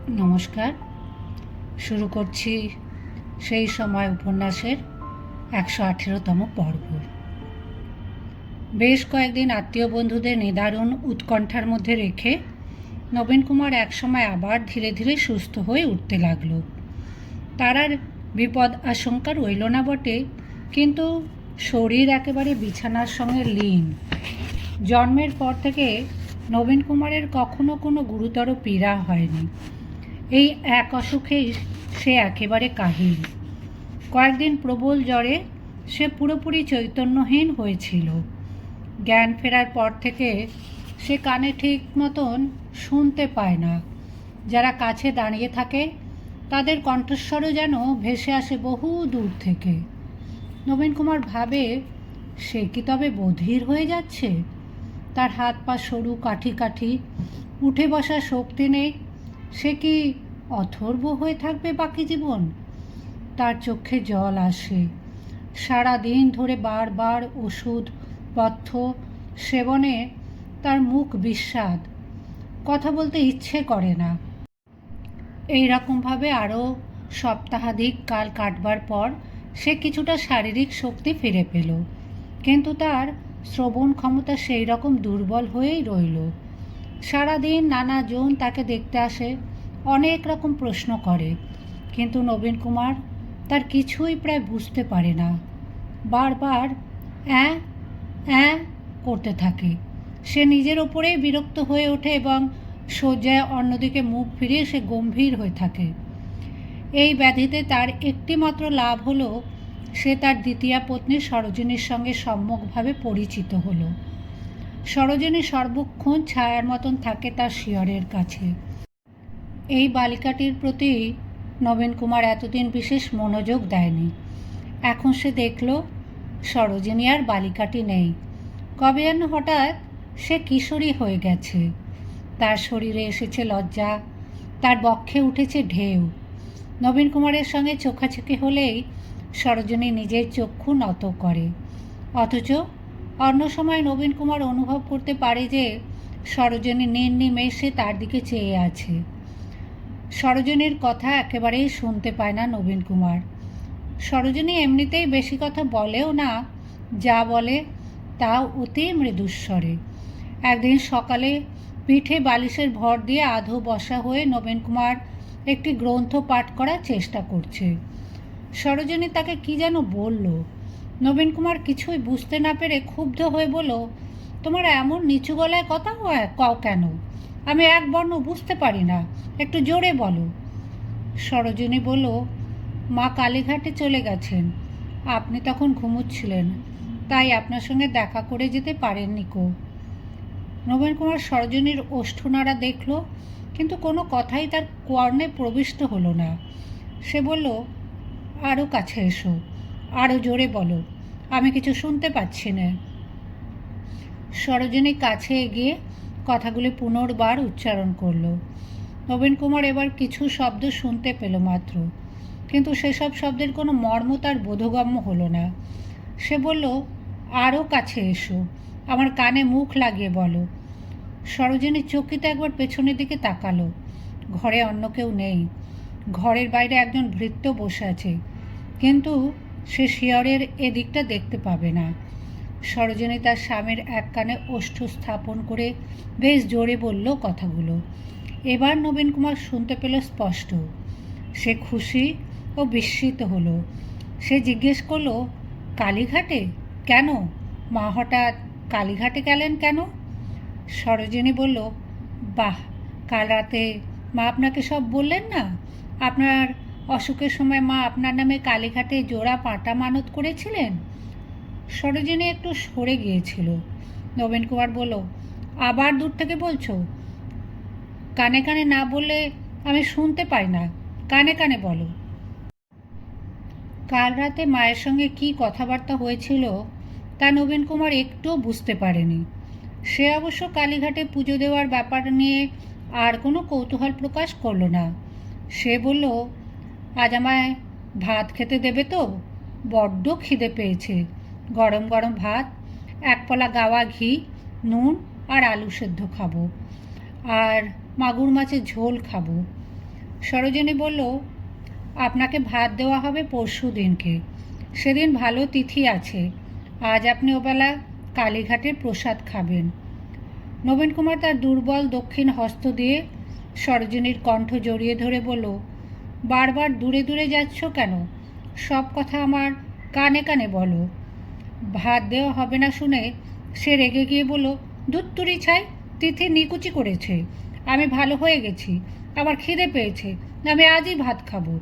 নমস্কার। শুরু করছি সেই সময় উপন্যাসের 118তম পর্ব। বেশ কয়েকদিন আত্মীয় বন্ধুদের নিদারুণ উৎকণ্ঠার মধ্যে রেখে নবীন কুমার একসময় আবার ধীরে ধীরে সুস্থ হয়ে উঠতে লাগল। তার আর বিপদ আশঙ্কা রইল না বটে, কিন্তু শরীর একেবারে বিছানার সঙ্গে লীন। জন্মের পর থেকে নবীন কুমারের কখনো কোনো গুরুতর পীড়া হয়নি। এই এক অসুখেই সে একেবারে কাহিল। কয়েকদিন প্রবল জ্বরে সে পুরোপুরি চৈতন্যহীন হয়েছিল। জ্ঞান ফেরার পর থেকে সে কানে ঠিক মতন শুনতে পায় না। যারা কাছে দাঁড়িয়ে থাকে তাদের কণ্ঠস্বরও যেন ভেসে আসে বহু দূর থেকে। নবীন কুমার ভাবে, সে কি তবে বধির হয়ে যাচ্ছে? তার হাত পা সরু, কাঠি কাঠি, উঠে বসার শক্তি নেই। সে কি অথর্ব হয়ে থাকবে বাকি জীবন? তার চোখে জল আসে। সারা দিন ধরে বারবার ওষুধ পথ্য সেবনে তার মুখ বিস্বাদ, কথা বলতে ইচ্ছে করে না। এই রকমভাবে আরও সপ্তাহাধিক কাল কাটবার পর সে কিছুটা শারীরিক শক্তি ফিরে পেল, কিন্তু তার শ্রবণ ক্ষমতা সেই রকম দুর্বল হয়েই রইল। সারাদিন নানাজন তাকে দেখতে আসে, অনেক রকম প্রশ্ন করে, কিন্তু নবীন কুমার তার কিছুই প্রায় বুঝতে পারে না। বারবার অ্যাঁ অ্যাঁ করতে থাকে। সে নিজের ওপরেই বিরক্ত হয়ে ওঠে এবং সোজা অন্যদিকে মুখ ফিরিয়ে সে গম্ভীর হয়ে থাকে। এই ব্যাধিতে তার একটিমাত্র লাভ হলো, সে তার দ্বিতীয়া পত্নী সরোজিনীর সঙ্গে সম্যকভাবে পরিচিত হলো। সরোজিনী সর্বক্ষণ ছায়ার মতন থাকে তার শিয়রের কাছে। এই বালিকাটির প্রতি নবীন কুমার এতদিন বিশেষ মনোযোগ দেয়নি। এখন সে দেখল সরোজিনী আর বালিকাটি নেই। কবে যেন হঠাৎ সে কিশোরী হয়ে গেছে। তার শরীরে এসেছে লজ্জা, তার বক্ষে উঠেছে ঢেউ। নবীন কুমারের সঙ্গে চোখাচোখি হলেই সরোজিনী নিজের চক্ষু নত করে। অথচ অন্য সময় নবীন কুমার অনুভব করতে পারে যে সরোজিনী নির্নিমেষে তার দিকে চেয়ে আছে। সরোজিনীর কথা একেবারেই শুনতে পায় না নবীন কুমার। সরোজিনী এমনিতেই বেশি কথা বলেও না, যা বলে তাও অতি মৃদুস্বরে। একদিন সকালে পিঠে বালিশের ভর দিয়ে আধো বসা হয়ে নবীন কুমার একটি গ্রন্থ পাঠ করার চেষ্টা করছে। সরোজিনী তাকে কি যেন বলল। নবীন কুমার কিছুই বুঝতে না পেরে ক্ষুব্ধ হয়ে বলল, তোমার এমন নিচু গলায় কথা কও কেন? আমি এক বর্ণ বুঝতে পারি না, একটু জোরে বলো। সরোজিনী বলল, মা কালীঘাটে চলে গেছেন, আপনি তখন ঘুমোচ্ছিলেন, তাই আপনার সঙ্গে দেখা করে যেতে পারেননি কো। নবীন কুমার সরোজিনীর ওষ্ঠনাড়া দেখল, কিন্তু কোনো কথাই তার কর্ণে প্রবিষ্ট হলো না। সে বলল, আরও কাছে এসো, আরও জোরে বলো, আমি কিছু শুনতে পাচ্ছি না। সরোজিনী কাছে এগিয়ে কথাগুলি পুনর্বার উচ্চারণ করল। নবীন কুমার এবার কিছু শব্দ শুনতে পেল মাত্র, কিন্তু সেসব শব্দের কোনো মর্ম তার বোধগম্য হলো না। সে বলল, আরও কাছে এসো, আমার কানে মুখ লাগিয়ে বলো। সরোজিনী চকিতে একবার পেছনের দিকে তাকালো। ঘরে অন্য কেউ নেই। ঘরের বাইরে একজন ভৃত্য বসে আছে, কিন্তু সে শিয়রের এদিকটা দেখতে পাবে না। সরোজিনী তার স্বামীর এক কানে ওষ্ঠ স্থাপন করে বেশ জোরে বলল কথাগুলো। এবার নবীন কুমার শুনতে পেল স্পষ্ট। সে খুশি ও বিস্মিত হলো। সে জিজ্ঞেস করল, কালীঘাটে কেন? মা হঠাৎ কালীঘাটে গেলেন কেন? সরোজিনী বলল, বাহ, কাল রাতে মা আপনাকে সব বললেন না? আপনার অসুখের সময় মা আপনার নামে কালীঘাটে জোড়া পাঁটা মানত করেছিলেন। সরোজিনী একটু সরে গিয়েছিল। নবীন কুমার বলল, আবার দূর থেকে বলছো? কানে কানে না বললে আমি শুনতে পাই না, কানে কানে বলো। কাল রাতে মায়ের সঙ্গে কী কথাবার্তা হয়েছিল তা নবীন কুমার একটুও বুঝতে পারেনি। সে অবশ্য কালীঘাটে পুজো দেওয়ার ব্যাপার নিয়ে আর কোনো কৌতূহল প্রকাশ করল না। সে বলল, আজ আমায় ভাত খেতে দেবে তো? বড্ড খিদে পেয়েছে। গরম গরম ভাত, এক পলা গাওয়া ঘি, নুন আর আলু সেদ্ধ খাবো, আর মাগুর মাছের ঝোল খাবো। সরোজিনী বলল, আপনাকে ভাত দেওয়া হবে পরশু দিনকে, সেদিন ভালো তিথি আছে। আজ আপনি ওবেলা কালীঘাটের প্রসাদ খাবেন। নবীন কুমার তার দুর্বল দক্ষিণ হস্ত দিয়ে সরোজিনীর কণ্ঠ জড়িয়ে ধরে বলল, বারবার দূরে দূরে যাচ্ছ কেন? সব কথা আমার কানে কানে বলো। ভাত দেওয়া হবে না শুনে সে রেগে গিয়ে বলল, দুত্তুরি ছাই, তিথি নিকুচি করেছে, আমি ভালো হয়ে গেছি, আমার খিদে পেয়েছে, আমি আজই ভাত খাবো।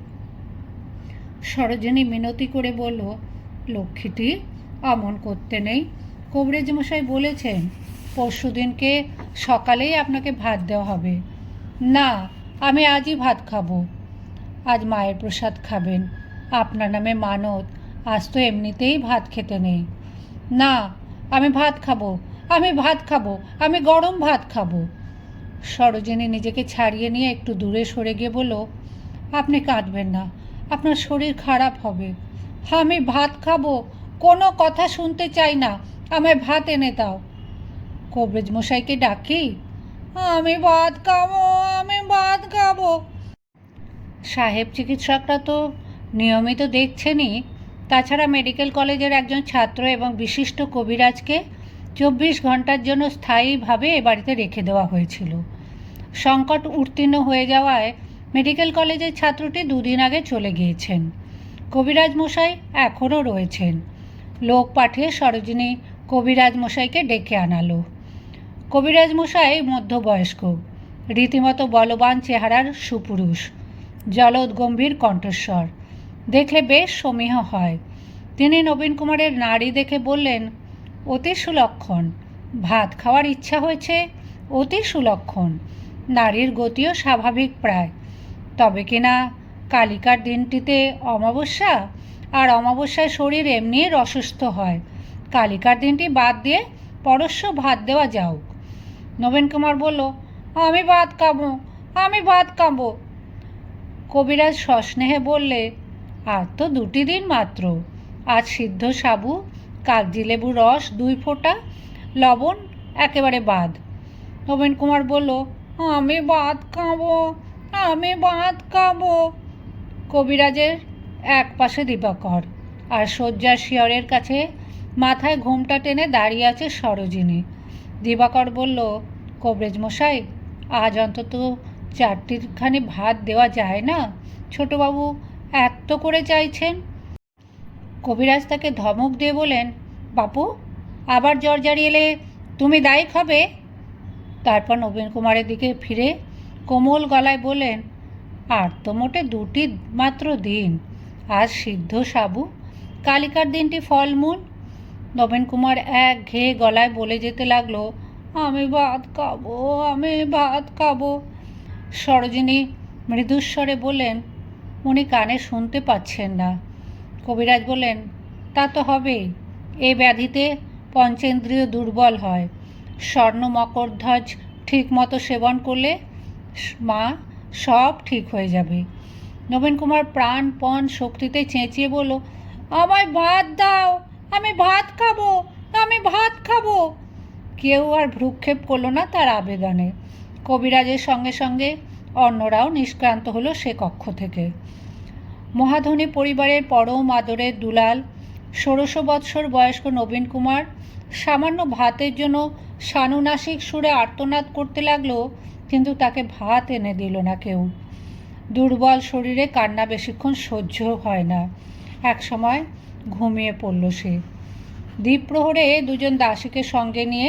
সরোজিনী মিনতি করে বলল, লক্ষ্মীটি, অমন করতে নেই। কবিরাজ মশাই বলেছেন পরশু দিনকে সকালেই আপনাকে ভাত দেওয়া হবে। না, আমি আজই ভাত খাবো। আজ মায়ের প্রসাদ খাবেন, আপনার নামে মানত, আজ তো এমনিতেই ভাত খেতে নেই। না, আমি ভাত খাবো, আমি ভাত খাবো, আমি গরম ভাত খাবো। সরোজিনী নিজেকে ছাড়িয়ে নিয়ে একটু দূরে সরে গিয়ে বলল, আপনি কাঁদবেন না, আপনার শরীর খারাপ হবে। আমি ভাত খাবো, কোনো কথা শুনতে চাই না, আমায় ভাত এনে দাও। কবিরাজ মশাইকে ডাকি? আমি ভাত খাবো, আমি ভাত খাবো। সাহেব চিকিৎসকরা তো নিয়মিত দেখছেনই, তাছাড়া মেডিকেল কলেজের একজন ছাত্র এবং বিশিষ্ট কবিরাজকে 24 ঘন্টার জন্য স্থায়ীভাবে এ বাড়িতে রেখে দেওয়া হয়েছিল। সংকট উত্তীর্ণ হয়ে যাওয়ায় মেডিকেল কলেজের ছাত্রটি 2 দিন আগে চলে গিয়েছেন। কবিরাজ মশাই এখনও রয়েছেন। লোক পাঠিয়ে সরোজিনী কবিরাজ মশাইকে ডেকে আনালো। কবিরাজ মশাই মধ্যবয়স্ক, রীতিমতো বলবান চেহারার সুপুরুষ, জলদ গম্ভীর কণ্ঠস্বর, দেখলে বেশ সমীহ হয়। তিনি নবীন কুমারের নাড়ি দেখে বললেন, অতি সুলক্ষণ, ভাত খাওয়ার ইচ্ছা হয়েছে, অতি সুলক্ষণ, নারীর গতিও স্বাভাবিক প্রায়। তবে কিনা কালিকার দিনটিতে অমাবস্যা, আর অমাবস্যায় শরীর এমনিই অসুস্থ হয়। কালিকার দিনটি বাদ দিয়ে পরশ্ব ভাত দেওয়া যাও। নবীন কুমার বলল, আমি ভাত খাবো, আমি ভাত খাবো। কবিরাজ সস্নেহে বললে, আর তো 2 দিন মাত্র, আজ সিদ্ধ সাবু, কাগজি লেবুর রস 2 ফোঁটা, লবণ একেবারে বাদ। নবীন কুমার বলল, আমি ভাত খাবো, আমি ভাত খাবো। কবিরাজের এক পাশে দিবাকর, আর শয্যার শিয়রের কাছে মাথায় ঘোমটা টেনে দাঁড়িয়ে আছে সরোজিনী। দিবাকর বলল, কবিরাজ মশাই, আজ অন্তত 4টিখানি ভাত দেওয়া যায় না? ছোটবাবু এত করে চাইছেন। কবিরাজ তাকে ধমক দিয়ে বলেন, বাপু, আবার জ্বর জারি এলে তুমি দায়ী হবে। তারপর নবীন কুমারের দিকে ফিরে কোমল গলায় বলেন, আর তো মোটে 2টি মাত্র দিন, আজ সিদ্ধ সাবু, কালিকার দিনটি ফলমূল। নবীন কুমার একঘেয়ে গলায় বলে যেতে লাগলো, আমি ভাত খাবো, আমি ভাত খাবো। সরোজিনী মৃদুস্বরে বললেন, উনি কানে শুনতে পাচ্ছেন না। কবিরাজ বললেন, তা তো হবেই, এ ব্যাধিতে পঞ্চেন্দ্রিয় দুর্বল হয়। স্বর্ণ মকরধ্বজ ঠিক মতো সেবন করলে মা সব ঠিক হয়ে যাবে। নবীন কুমার প্রাণপণ শক্তিতে চেঁচিয়ে বলল, আমায় ভাত দাও, আমি ভাত খাবো, আমি ভাত খাবো। কেউ আর ভ্রুক্ষেপ করল না তার আবেদনে। কবিরাজের সঙ্গে সঙ্গে অন্যরাও নিষ্ক্রান্ত হলো সে কক্ষ থেকে। মহাধনী পরিবারের পরম আদরের দুলাল 16 বৎসর বয়স্ক নবীন কুমার সামান্য ভাতের জন্য সানুনাসিক সুরে আর্তনাদ করতে লাগলো, কিন্তু তাকে ভাত এনে দিল না কেউ। দুর্বল শরীরে কান্না বেশিক্ষণ সহ্য হয় না, একসময় ঘুমিয়ে পড়ল সে। দ্বীপ্রহরে 2জন দাসীকে সঙ্গে নিয়ে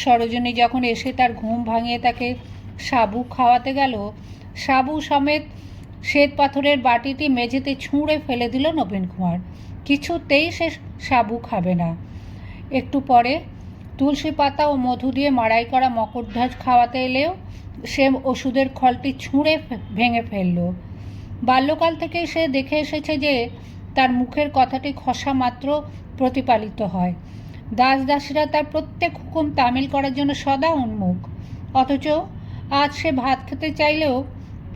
সরোজিনী যখন এসে তার ঘুম ভাঙিয়ে তাকে সাবু খাওয়াতে গেল, সাবু সমেত শ্বেত পাথরের বাটিটি মেঝেতে ছুঁড়ে ফেলে দিল নবীন কুমার। কিছুতেই সে সাবু খাবে না। একটু পরে তুলসী পাতা ও মধু দিয়ে মাড়াই করা মকরধ্বজ খাওয়াতে এলেও সে ওষুধের খলটি ছুঁড়ে ভেঙে ফেলল। বাল্যকাল থেকেই সে দেখে এসেছে যে তার মুখের কথাটি খসা মাত্র প্রতিপালিত হয়। দাস দাসীরা তার প্রত্যেক হুকুম তামিল করার জন্য সদা উন্মুখ, অথচ আজ সে ভাত খেতে চাইলেও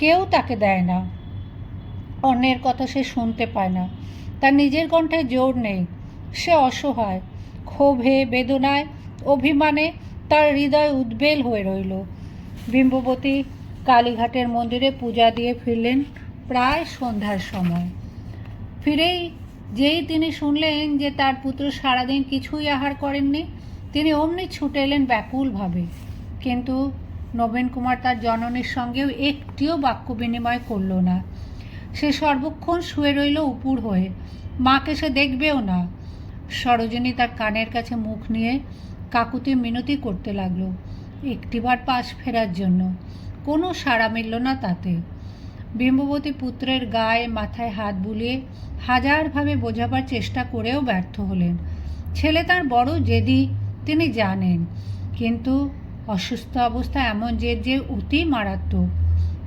কেউ তাকে দেয় না। অন্যের কথা সে শুনতে পায় না, তার নিজের কণ্ঠে জোর নেই। সে অসহায়, ক্ষোভে, বেদনায়, অভিমানে তার হৃদয় উদ্বেল হয়ে রইল। বিম্ববতী কালীঘাটের মন্দিরে পূজা দিয়ে ফিরলেন প্রায় সন্ধ্যার সময়। ফিরেই যেই তিনি শুনলেন যে তার পুত্র সারাদিন কিছুই আহার করেননি, তিনি অমনি ছুটে এলেন ব্যাকুলভাবে। কিন্তু নবীন কুমার তার জননীর সঙ্গেও একটিও বাক্য বিনিময় করল না। সে সর্বক্ষণ শুয়ে রইল উপুর হয়ে, মাকে সে দেখবেও না। সরোজিনী তার কানের কাছে মুখ নিয়ে কাকুতি মিনতি করতে লাগলো একটিবার পাশ ফেরার জন্য। কোনো সাড়া মিলল না তাতে। বিম্ববতী পুত্রের গায়ে মাথায় হাত বুলিয়ে হাজারভাবে বোঝাবার চেষ্টা করেও ব্যর্থ হলেন। ছেলে তার বড় জেদি, তিনি জানেন, কিন্তু অসুস্থ অবস্থা এমন জেদ যে অতি মারাত্মক।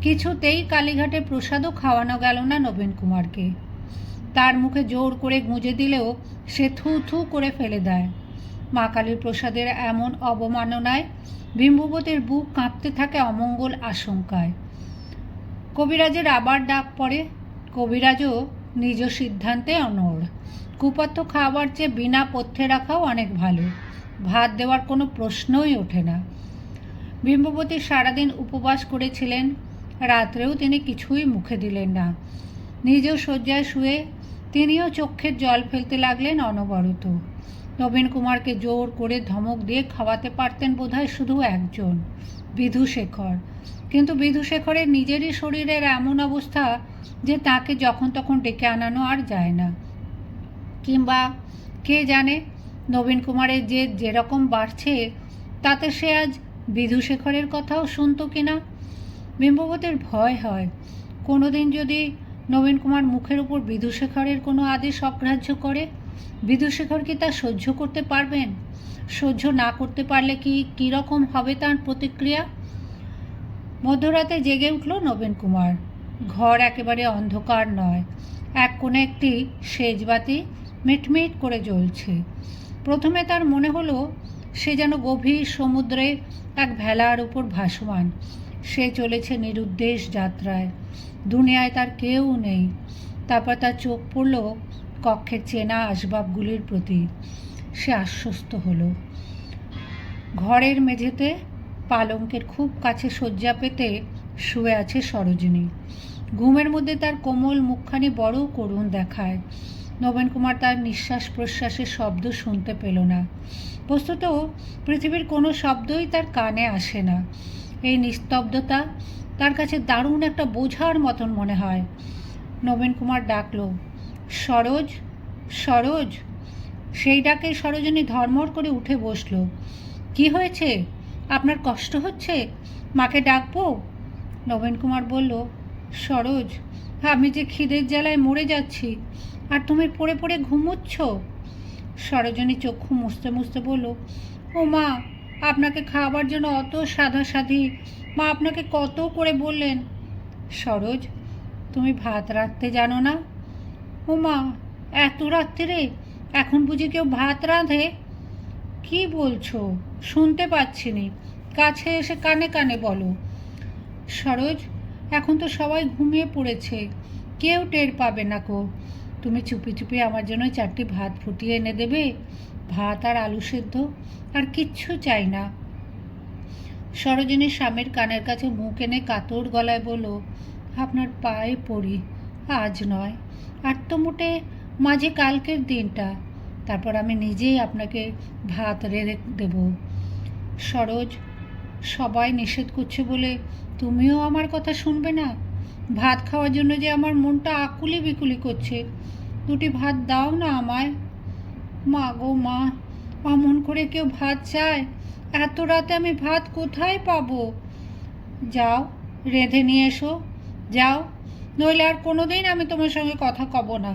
কিছুতেই কালীঘাটে প্রসাদও খাওয়ানো গেল না নবীন কুমারকে। তার মুখে জোর করে গুঁজে দিলেও সে থু থু করে ফেলে দেয়। মা কালীর প্রসাদের এমন অবমাননায় বিম্ববতীর বুক কাঁপতে থাকে অমঙ্গল আশঙ্কায়। কবিরাজের আবার ডাক পড়ে। কবিরাজও নিজ সিদ্ধান্তে অনড়। কুপাত্য খাওয়ার চেয়ে বিনা পথ্যে রাখাও অনেক ভালো। ভাত দেওয়ার কোনো প্রশ্নই ওঠে না। বিম্ববতী সারাদিন উপবাস করেছিলেন। রাত্রেও তিনি কিছুই মুখে দিলেন না। নিজেও শয্যায় শুয়ে তিনিও চোখের জল ফেলতে লাগলেন অনবরত। নবীন কুমারকে জোর করে ধমক দিয়ে খাওয়াতে পারতেন বোধহয় শুধু একজন, বিধুশেখর। কিন্তু বিধুশেখরের নিজেরই শরীরের এমন অবস্থা যে তাকে যখন তখন ডেকে আনানো আর যায় না। কিংবা কে জানে, নবীন কুমারের যে যেরকম বাড়ছে তাতে সে আজ বিধুশেখরের কথাও শুনত কিনা। বিম্ববতীর ভয় হয় কোনোদিন যদি নবীন কুমার মুখের উপর বিধুশেখরের কোনো আদেশ অগ্রাহ্য করে, বিধুশেখর কি তা সহ্য করতে পারবেন? সহ্য না করতে পারলে কীরকম হবে তার প্রতিক্রিয়া? মধ্যরাতে জেগে উঠল নবীন কুমার। ঘর একেবারে অন্ধকার নয়, এক কোণে একটি সেজবাতি মিটমিট করে জ্বলছে। প্রথমে তার মনে হলো সে যেন গভীর সমুদ্রে এক ভেলার উপর ভাসমান। সে চলেছে নিরুদ্দেশ যাত্রায়, দুনিয়ায় তার কেউ নেই। তারপর তার চোখ পড়ল কক্ষের চেনা আসবাবগুলির প্রতি। সে আশ্বস্ত হলো। ঘরের মেঝেতে পালঙ্কের খুব কাছে শয্যা পেতে শুয়ে আছে সরোজিনী। ঘুমের মধ্যে তার কোমল মুখখানি বড় করুণ দেখায়। নবীন কুমার তার নিঃশ্বাস প্রশ্বাসের শব্দ শুনতে পেল না। বস্তুত পৃথিবীর কোনো শব্দই তার কানে আসে না। এই নিস্তব্ধতা তার কাছে দারুণ একটা বোঝার মতন মনে হয়। নবীন কুমার ডাকল, সরোজ, সরোজ। সেই ডাকে সরোজিনী ধর্মর করে উঠে বসল। কি হয়েছে? আপনার কষ্ট হচ্ছে? মাকে ডাকবো? নবীন কুমার বলল, সরোজ, আমি যে খিদের জ্বালায় মরে যাচ্ছি, আর তুমি পড়ে পড়ে ঘুমোচ্ছ। সরোজিনী চক্ষু মুছতে মুছতে বলল, ও মা, আপনাকে খাওয়াবার জন্য অত সাধাসাধি, মা আপনাকে কত করে বললেন। সরোজ, তুমি ভাত রাঁধতে জানো না? ও মা, এত রাত্রিরে এখন বুঝি কেউ ভাত রাঁধে? কি বলছো? শুনতে পাচ্ছি নি, কাছে এসে কানে কানে বলো। সরোজ, এখন তো সবাই ঘুমিয়ে পড়েছে, কেউ টের পাবে না কো। তুমি চুপি চুপি আমার জন্য 4টি ভাত ফুটিয়ে এনে দেবে? ভাত আর আলু সেদ্ধ, আর কিচ্ছু চাই না। সরোজিনী স্বামীর কানের কাছে মুখ এনে কাতর গলায় বলল, আপনার পায়ে পড়ি, আজ নয়, আর তো মোটে মাঝে কালকের দিনটা, তারপর আমি নিজেই আপনাকে ভাত রেঁধে দেব। সরোজ, সবাই নিষেধ করছে বলে তুমিও আমার কথা শুনবে না? ভাত খাওয়ার জন্য যে আমার মনটা আকুলি বিকুলি করছে, 2টি ভাত দাও না আমায়। মা গো মা, অমন করে কেউ ভাত চায়? এত রাতে আমি ভাত কোথায় পাবো? যাও, রেঁধে নিয়ে এসো, যাও, নইলে আর কোনোদিন আমি তোমার সঙ্গে কথা কব না।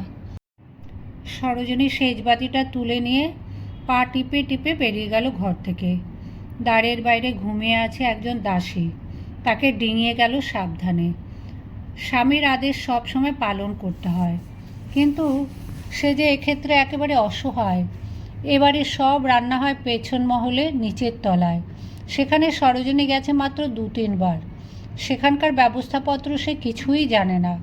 সরোজিনী সেজবাতিটা তুলে নিয়ে পা টিপে টিপে বেরিয়ে গেল ঘর থেকে। দ্বারের বাইরে ঘুমিয়ে আছে একজন দাসী, তাকে ডিঙিয়ে গেল সাবধানে। স্বামীর আদেশ সবসময় পালন করতে হয়, কিন্তু সে যে এক্ষেত্রে একেবারে অসহায়। এবারে সব রান্না হয় পেছন মহলে নিচের তলায়। সেখানে সরোজিনী গেছে মাত্র 2-3 বার। সেখানকার ব্যবস্থাপত্র সে কিছুই জানে না।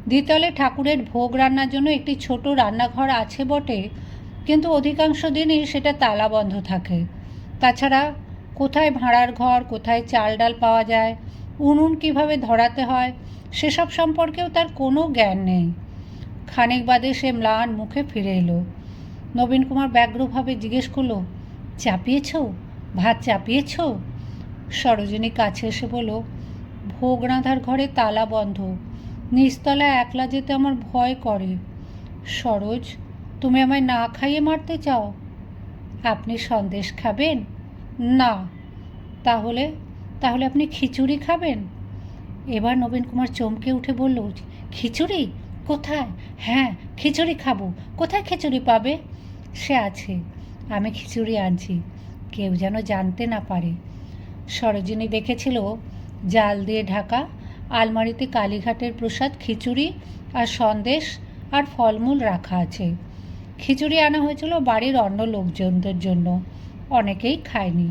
দ্বিতলে ঠাকুরের ভোগ রান্নার জন্য একটি ছোট রান্নাঘর আছে বটে, কিন্তু অধিকাংশ দিনই সেটা তালা বন্ধ থাকে। তাছাড়া কোথায় ভাঁড়ার ঘর, কোথায় চাল ডাল পাওয়া যায় উনুন কিভাবে ধরাতে হয় সেসব সম্পর্কেও তার কোনো জ্ঞান নেই। খানিক বাদে সে ম্লান মুখে ফিরে এলো। নবীন কুমার ব্যগ্রভাবে জিজ্ঞেস করলো, চাপিয়েছ? ভাত চাপিয়েছ? সরোজিনী কাছে এসে বলল, ভোগ রাঁধার ঘরে তালা বন্ধ, নিচতলায় একলা যেতে আমার ভয় করে। সরোজ, তুমি আমায় না খাইয়ে মারতে চাও? আপনি সন্দেশ খাবেন? না। তাহলে তাহলে আপনি খিচুড়ি খাবেন? এবার নবীন কুমার চমকে উঠে বলল, খিচুড়ি? কোথায়? হ্যাঁ, খিচুড়ি খাবো। কোথায় খিচুড়ি পাবে? সে আছে, আমি খিচুড়ি আনছি, কেউ যেন জানতে না পারে। সরোজিনী দেখেছিল জাল দিয়ে ঢাকা আলমারিতে কালীঘাটের প্রসাদ খিচুড়ি আর সন্দেশ আর ফলমূল রাখা আছে। খিচুড়ি আনা হয়েছিল বাড়ির অন্য লোকজনদের জন্য, অনেকেই খায়নি।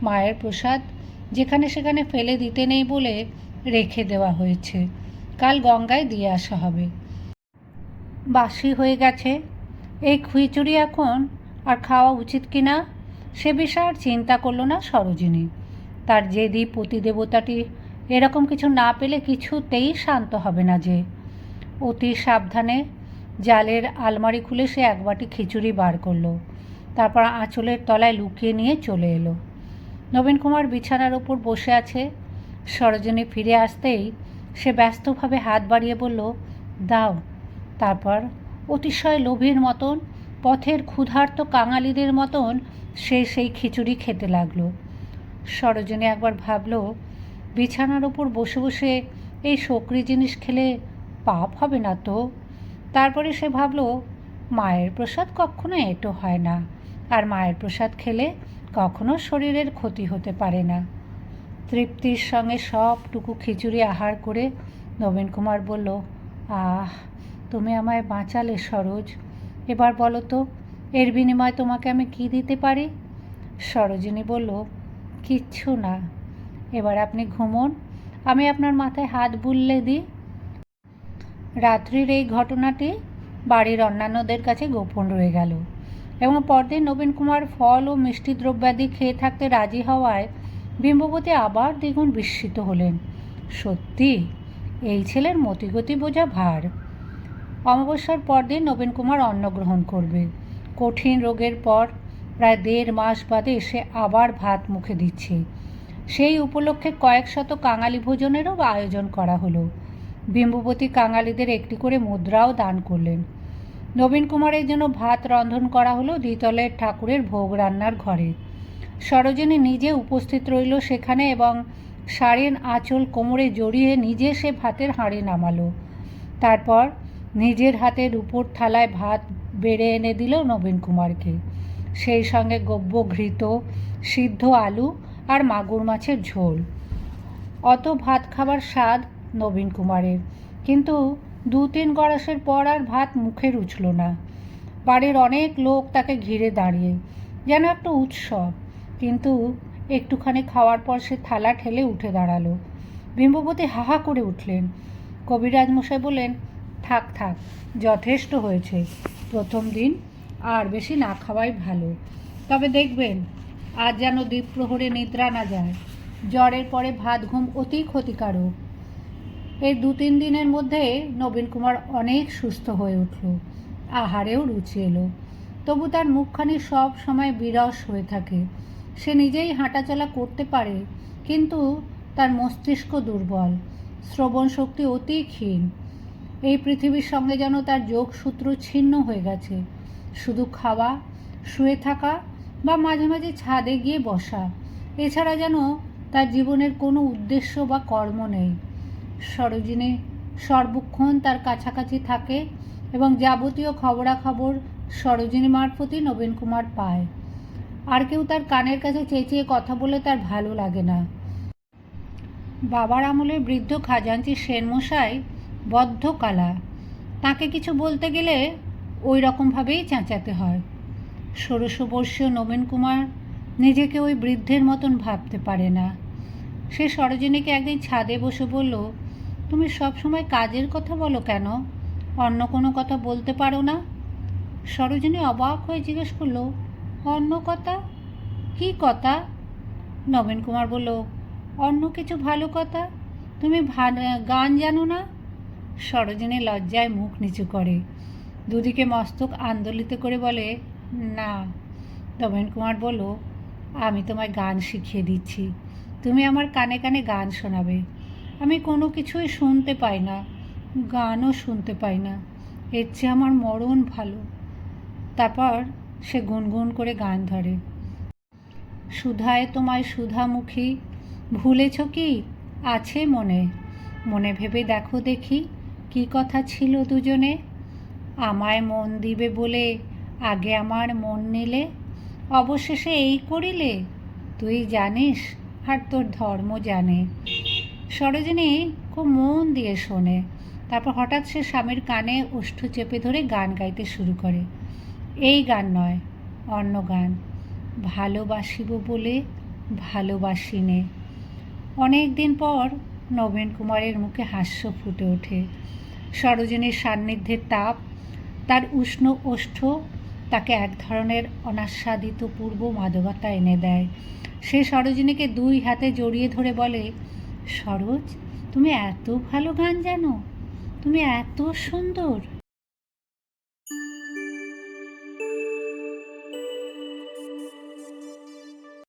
মায়ের প্রসাদ যেখানে সেখানে ফেলে দিতে নেই বলে রেখে দেওয়া হয়েছে, কাল গঙ্গায় দিয়ে আসা হবে। বাসি হয়ে গেছে, এই খিচুড়ি এখন আর খাওয়া উচিত কি না সে বিষয়ে আর চিন্তা করল না সরোজিনী। তার জেদি পতিদেবতাটি এরকম কিছু না পেলে কিছুতেই শান্ত হবে না যে। অতি সাবধানে জালের আলমারি খুলে সে এক বাটি খিচুড়ি বার করলো, তারপর আঁচলের তলায় লুকিয়ে নিয়ে চলে এলো। নবীন কুমার বিছানার ওপর বসে আছে। সরোজিনী ফিরে আসতেই সে ব্যস্তভাবে হাত বাড়িয়ে বলল, দাও। তারপর অতিশয় লোভীর মতন, পথের ক্ষুধার্ত কাঙালিদের মতন সে সেই খিচুড়ি খেতে লাগলো। সরোজিনী একবার ভাবল, বিছানার ওপর বসে বসে এই শোকরি জিনিস খেলে পাপ হবে না তো? তারপরে সে ভাবল, মায়ের প্রসাদ কখনো এঁটো হয় না, আর মায়ের প্রসাদ খেলে কখনো শরীরের ক্ষতি হতে পারে না। তৃপ্তির সঙ্গে সবটুকু খিচুড়ি আহার করে নবীন কুমার বলল, আহ, তুমি আমায় বাঁচালে সরোজ। এবার বলো তো, এর বিনিময়ে তোমাকে আমি কি দিতে পারি? সরোজিনী বলল, কিচ্ছু না, এবার আপনি ঘুমোন, আমি আপনার মাথায় হাত বুললে দিই। রাত্রির এই ঘটনাটি বাড়ির অন্যান্যদের কাছে গোপন রয়ে গেল এবং পরদিন নবীন কুমার ফল ও মিষ্টি দ্রব্যাদি খেয়ে থাকতে রাজি হওয়ায় বিম্ববতী আবার দ্বিগুণ বিস্মিত হলেন। সত্যি এই ছেলের মতিগতি বোঝা ভার। অমাবস্যার পরদিন নবীন কুমার অন্ন গ্রহণ করবে। কঠিন রোগের পর প্রায় 1.5 মাস বাদে সে আবার ভাত মুখে দিচ্ছে। সেই উপলক্ষে কয়েক শত কাঙালি ভোজনেরও আয়োজন করা হলো। বিম্ববতী কাঙালিদের একটি করে মুদ্রাও দান করলেন। নবীন কুমারের জন্য ভাত রন্ধন করা হলো দ্বিতলের ঠাকুরের ভোগ রান্নার ঘরে। সরোজিনী নিজে উপস্থিত রইল সেখানে এবং শাড়ির আঁচল কোমরে জড়িয়ে নিজে সে ভাতের হাঁড়ি নামালো। তারপর নিজের হাতের উপর থালায় ভাত বেড়ে এনে দিল নবীন কুমারকে, সেই সঙ্গে গব্য ঘৃত, সিদ্ধ আলু আর মাগুর মাছের ঝোল। অত ভাত খাবার স্বাদ নবীন কুমারের, কিন্তু 2-3 গড়াসের পর আর ভাত মুখে রুচল না। বাড়ির অনেক লোক তাকে ঘিরে দাঁড়িয়ে, যেন একটা উৎসব। কিন্তু একটুখানি খাওয়ার পর সে থালা ঠেলে উঠে দাঁড়ালো। বিম্ববতী হাহা করে উঠলেন। কবিরাজ মশাই বললেন, থাক থাক, যথেষ্ট হয়েছে, প্রথম দিন আর বেশি না খাওয়াই ভালো। তবে দেখবেন আজ যেন দ্বীপ্রহরে নিদ্রা না যায়। জ্বরের পরে ভাত ঘুম অতি ক্ষতিকারক। এই 2-3 দিনের মধ্যে নবীন কুমার অনেক সুস্থ হয়ে উঠল, আহারেও রুচি এলো। তবু তার মুখখানি সব সময় বিরস হয়ে থাকে। সে নিজেই হাঁটাচলা করতে পারে, কিন্তু তার মস্তিষ্ক দুর্বল, শ্রবণ শক্তি অতি ক্ষীণ। এই পৃথিবীর সঙ্গে যেন তার যোগসূত্র ছিন্ন হয়ে গেছে। শুধু খাওয়া, শুয়ে থাকা বা মাঝে মাঝে ছাদে গিয়ে বসা, এছাড়া যেন তার জীবনের কোনো উদ্দেশ্য বা কর্ম নেই। সরোজিনী সর্বক্ষণ তার কাছাকাছি থাকে এবং যাবতীয় খবরাখবর সরোজিনী মারফতই নবীন কুমার পায়। আর কেউ তার কানের কাছে চেঁচিয়ে কথা বলে তার ভালো লাগে না। বাবার আমলের বৃদ্ধ খাজাঞ্চি সেনমশাই বদ্ধ কালা, তাকে কিছু বলতে গেলে ওই রকমভাবেই চেঁচাতে হয়। 16 বর্ষীয় নবীন কুমার নিজেকে ওই বৃদ্ধের মতন ভাবতে পারে না। সে সরোজিনীকে একদিন ছাদে বসে বলল, তুমি সব সময় কাজের কথা বলো কেন, অন্য কোনো কথা বলতে পারো না? সরোজিনী অবাক হয়ে জিজ্ঞেস করলো, অন্য কথা? কী কথা? নবীন কুমার বলল, অন্য কিছু ভালো কথা, তুমি গান জানো না? সরোজিনী লজ্জায় মুখ নিচু করে, দুদিকে মস্তক আন্দোলিত করে বলে, না। নবীন কুমার বলল, আমি তোমায় গান শিখিয়ে দিচ্ছি, তুমি আমার কানে কানে গান শোনাবে। আমি কোনো কিছুই শুনতে পাই না, গানও শুনতে পাই না, এর চেয়ে আমার মরণ ভালো। তারপর সে গুনগুন করে গান ধরে, সুধায় তোমায় সুধামুখী, ভুলেছ কি আছে মনে, মনে ভেবে দেখো দেখি কি কথা ছিল দুজনে, আমায় মন দিবে বলে আগে আমার মন নিলে, অবশেষে এই করিলে, তুই জানিস আর তোর ধর্ম জানে। সরোজিনী খুব মন দিয়ে শোনে। তারপর হঠাৎ সে স্বামীর কানে ওষ্ঠ চেপে ধরে গান গাইতে শুরু করে। এই গান নয়, অন্য গান, ভালোবাসিব বলে ভালোবাসি নে। অনেক দিন পর নবীন কুমারের মুখে হাস্য ফুটে ওঠে। সরোজিনীর সান্নিধ্যের তাপ, তার উষ্ণ ওষ্ঠ তাকে এক ধরনের অনাস্বাদিত পূর্ব মাদকতা এনে দেয়। সে সরোজিনীকে দুই হাতে জড়িয়ে ধরে বলে, সরোজ, তুমি এত ভালো গান জানো, তুমি এত সুন্দর।